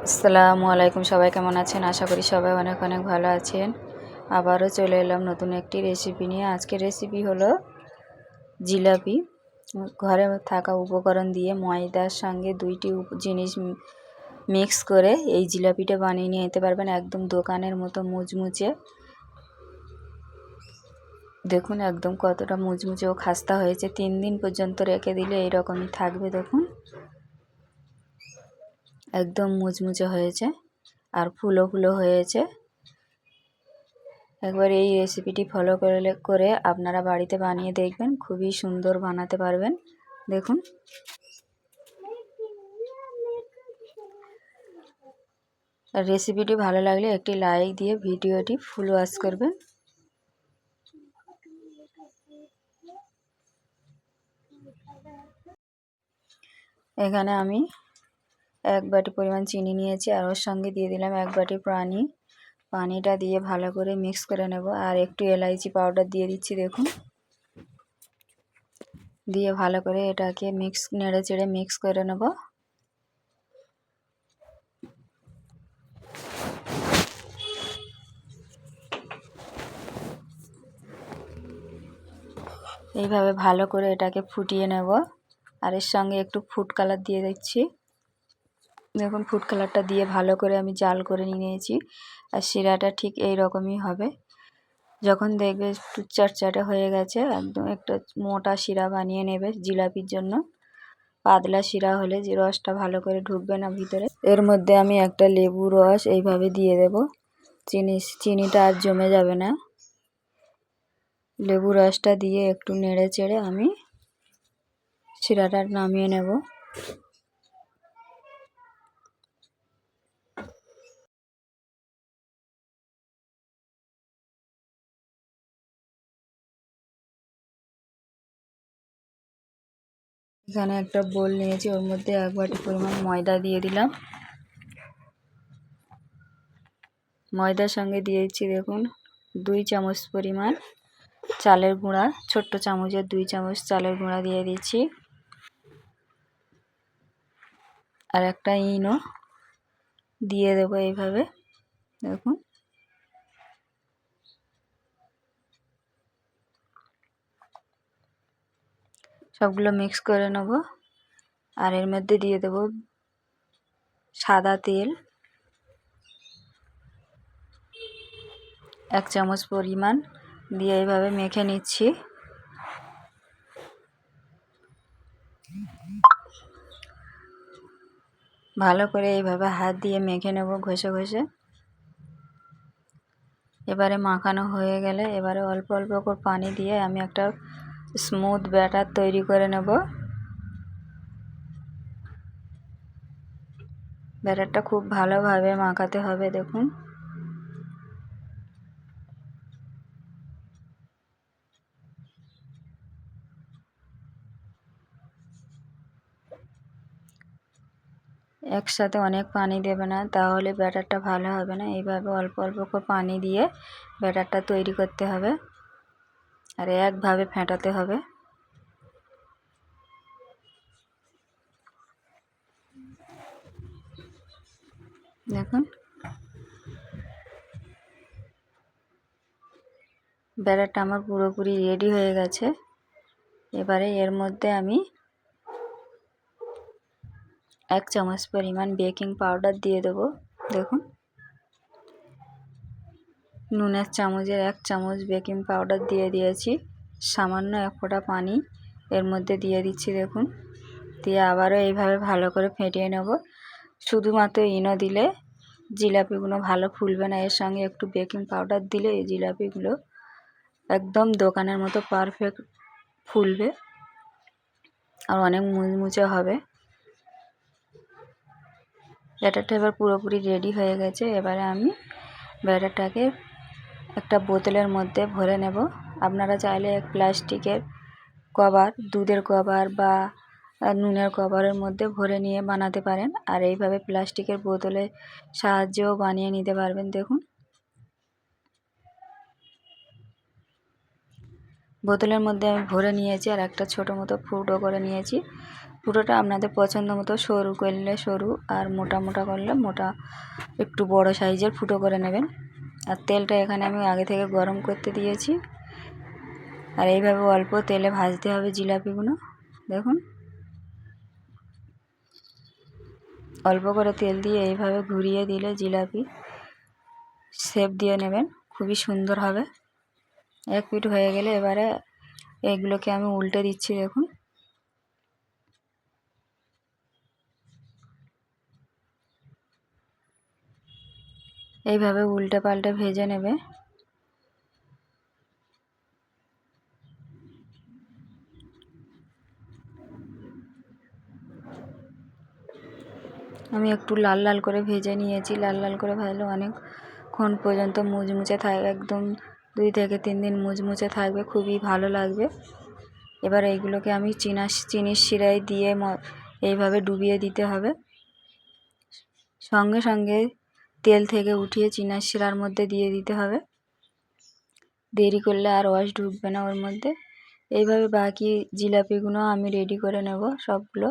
আসসালামু আলাইকুম। সবাই কেমন আছেন? আশা করি সবাই অনেক অনেক ভালো আছেন। আবারও চলে এলাম নতুন একটি রেসিপি নিয়ে। আজকের রেসিপি হলো জিলাপি। ঘরে থাকা উপকরণ দিয়ে ময়দার সঙ্গে দুইটি জিনিস মিক্স করে এই জিলাপিটা বানিয়ে নিয়ে যেতে পারবেন একদম দোকানের মতো মুচমুচে। দেখুন একদম কতটা মুচমুচে ও খাস্তা হয়েছে। 3 দিন পর্যন্ত রেখে দিলে এইরকমই থাকবে। দেখুন একদম মুচমুচে হয়েছে আর ফুলো ফুলো হয়েছে। একবার এই রেসিপিটি ফলো করে আপনারা বাড়িতে বানিয়ে দেখবেন, খুবই সুন্দর বানাতে পারবেন। দেখুন রেসিপিটি ভালো লাগলে একটি লাইক দিয়ে ভিডিওটি ফুল ওয়াচ করবেন। এখানে আমি 1 বাটি পরিমাণ চিনি নিয়েছি আর ওর সঙ্গে দিয়ে দিলাম 1 বাটি পানিটা দিয়ে ভালো করে মিক্স করে নেব। আর একটু এলাইচি পাউডার দিয়ে দিচ্ছি। দেখুন দিয়ে ভালো করে এটাকে নেড়ে চেড়ে মিক্স করে নেব। এইভাবে ভালো করে এটাকে ফুটিয়ে নেব। আর এর সঙ্গে একটু ফুড কালার দিয়ে দিচ্ছি। দেখুন ফুড কালারটা দিয়ে ভালো করে আমি জাল করে নিয়েছি। আর শিরাটা ঠিক এই রকমই হবে। যখন দেখবে একটু চটচটে হয়ে গেছে, একদম একটা মোটা শিরা বানিয়ে নেবে জিলাপির জন্য। পাতলা শিরা হলে যে রসটা ভালো করে ঢুকবে না ভিতরে। এর মধ্যে আমি একটা লেবু রস এইভাবে দিয়ে দেব। চিনিটা আর জমে যাবে না। লেবু রসটা দিয়ে একটু নেড়ে চেড়ে আমি শিরাটা নামিয়ে নেব। এখানে একটা বোল নিয়েছি, ওর মধ্যে 1 বাটি পরিমাণ ময়দা দিয়ে দিলাম। ময়দার সঙ্গে দিয়ে দিচ্ছি দেখুন 2 চামচ পরিমাণ চালের গুঁড়া। ছোট্ট চামচের 2 চামচ চালের গুঁড়া দিয়ে দিচ্ছি। আর একটা ইনো দিয়ে দেবো এইভাবে। দেখুন সবগুলো মিক্স করে নেব। আর এর মধ্যে দিয়ে দেব সাদা তেল 1 চামচ পরিমাণ দিয়ে এইভাবে মেখে নিচ্ছি। ভালো করে এইভাবে হাত দিয়ে মেখে নেব ঘষে ঘষে। এবারে মাখানো হয়ে গেলে এবারে অল্প অল্প করে পানি দিয়ে আমি একটা স্মুথ ব্যাটার তৈরি করে নেব। ব্যাটারটা খুব ভালোভাবে মাখাতে হবে। দেখুন একসাথে অনেক পানি দেবে না, তাহলে ব্যাটারটা ভালো হবে না। এইভাবে অল্প অল্প করে পানি দিয়ে ব্যাটারটা তৈরি করতে হবে আর একভাবে ফেটাতে হবে। দেখুন ব্যাটারটা আমার পুরোপুরি রেডি হয়ে গেছে। এবারে এর মধ্যে আমি 1 চামচ পরিমাণ বেকিং পাউডার দিয়ে দেবো। দেখুন নুনের চামচের 1 চামচ বেকিং পাউডার দিয়ে দিয়েছি। সামান্য 1 ফোঁটা পানি এর মধ্যে দিয়ে দিচ্ছি। দেখুন দিয়ে আবারও এইভাবে ভালো করে ফেটিয়ে নেব। শুধুমাত্র ইনো দিলে জিলাপিগুলো ভালো ফুলবে না, এর সঙ্গে একটু বেকিং পাউডার দিলে এই জিলাপিগুলো একদম দোকানের মতো পারফেক্ট ফুলবে আর অনেক মুচমুচে হবে। ব্যাটারটা এবার পুরোপুরি রেডি হয়ে গেছে। এবারে আমি ব্যাটারটাকে একটা বোতলের মধ্যে ভরে নেব। আপনারা চাইলে প্লাস্টিকের কভার, দুধের কভার বা নুনের কভারের মধ্যে ভরে নিয়ে বানাতে পারেন। আর এইভাবে প্লাস্টিকের বোতলের সাহায্যেও বানিয়ে নিতে পারবেন। দেখুন বোতলের মধ্যে আমি ভরে নিয়েছি আর একটা ছোটো মতো ফুটো করে নিয়েছি। ফুটোটা আপনাদের পছন্দ মতো, সরু করলে সরু আর মোটা মোটা করলে মোটা, একটু বড় সাইজের ফুটো করে নেবেন। আর তেলটা এখানে আমি আগে থেকে গরম করতে দিয়েছি। আর এইভাবে অল্প তেলে ভাজতে হবে জিলাপিগুলো। দেখুন অল্প করে তেল দিয়ে এইভাবে ঘুরিয়ে দিলে জিলাপি শেপ দিয়ে নেবেন, খুবই সুন্দর হবে। এক পিঠ হয়ে গেলে এবারে এগুলোকে আমি উল্টে দিচ্ছি। দেখুন এইভাবে উল্টে পাল্টে ভেজে নেবে। আমি একটু লাল লাল করে ভেজে নিয়েছি। লাল লাল করে ভাজলে অনেকক্ষণ পর্যন্ত মুচমুচে থাকবে, একদম 2 থেকে 3 দিন মুচমুচে থাকবে, খুবই ভালো লাগবে। এবার এইগুলোকে আমি চিনির শিরায় দিয়ে এইভাবে ডুবিয়ে দিতে হবে। সঙ্গে সঙ্গে তেল থেকে উঠিয়ে চিনির শিরার মধ্যে দিয়ে দিতে হবে, দেরি করলে আর রস ঢুকবে না ওর মধ্যে। এইভাবে বাকি জিলাপিগুলো আমি রেডি করে নেব সবগুলো।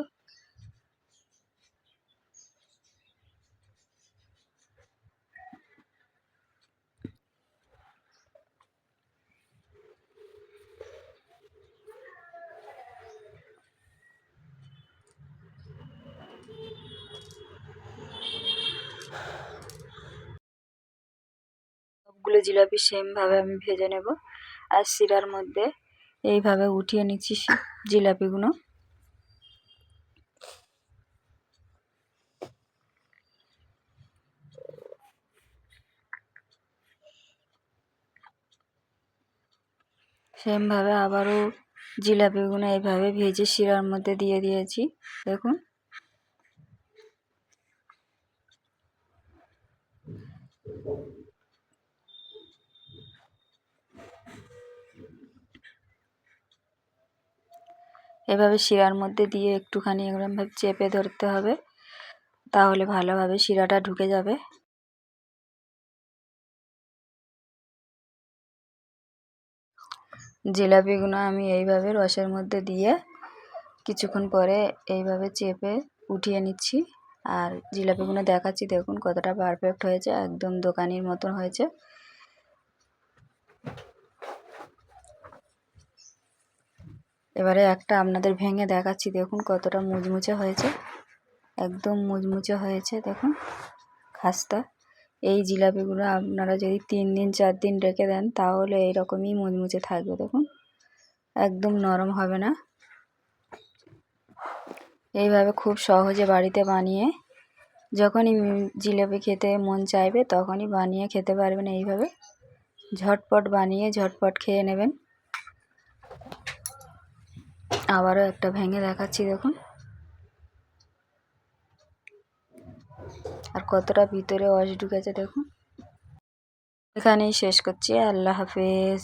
সবগুলো জিলাপি সেমভাবে আমি ভেজে নেব। আর শিরার মধ্যে এইভাবে উঠিয়ে নিচ্ছি জিলাপিগুলো। সেমভাবে আবারও জিলাপিগুলো এইভাবে ভেজে শিরার মধ্যে দিয়ে দিয়েছি। দেখুন এভাবে শিরার মধ্যে দিয়ে একটুখানি এরকমভাবে চেপে ধরতে হবে, তাহলে ভালোভাবে শিরাটা ঢুকে যাবে। জিলাপিগুলো আমি এইভাবে রসের মধ্যে দিয়ে কিছুক্ষণ পরে এইভাবে চেপে উঠিয়ে নিচ্ছি। আর জিলাপিগুলো দেখাচ্ছি, দেখুন কতটা পারফেক্ট হয়েছে, একদম দোকানির মতন হয়েছে। এবারে একটা আপনাদের ভেঙে দেখাচ্ছি, দেখুন কতটা মুচমুচে হয়েছে, একদম মুচমুচে হয়েছে। দেখুন খাস্তা। এই জিলাপিগুলো আপনারা যদি 3 দিন 4 দিন রেখে দেন তাহলে এইরকমই মুচমুচে থাকবে। দেখুন একদম নরম হবে না। এইভাবে খুব সহজে বাড়িতে বানিয়ে যখনই জিলাপি খেতে মন চাইবে তখনই বানিয়ে খেতে পারবেন। এইভাবে ঝটপট বানিয়ে ঝটপট খেয়ে নেবেন। আবারও একটা ভেঙে দেখাচ্ছি, দেখুন আর কতটা ভিতরে রস ঢুকেছে দেখুন। এখানেই শেষ করছি। আল্লাহ হাফেজ।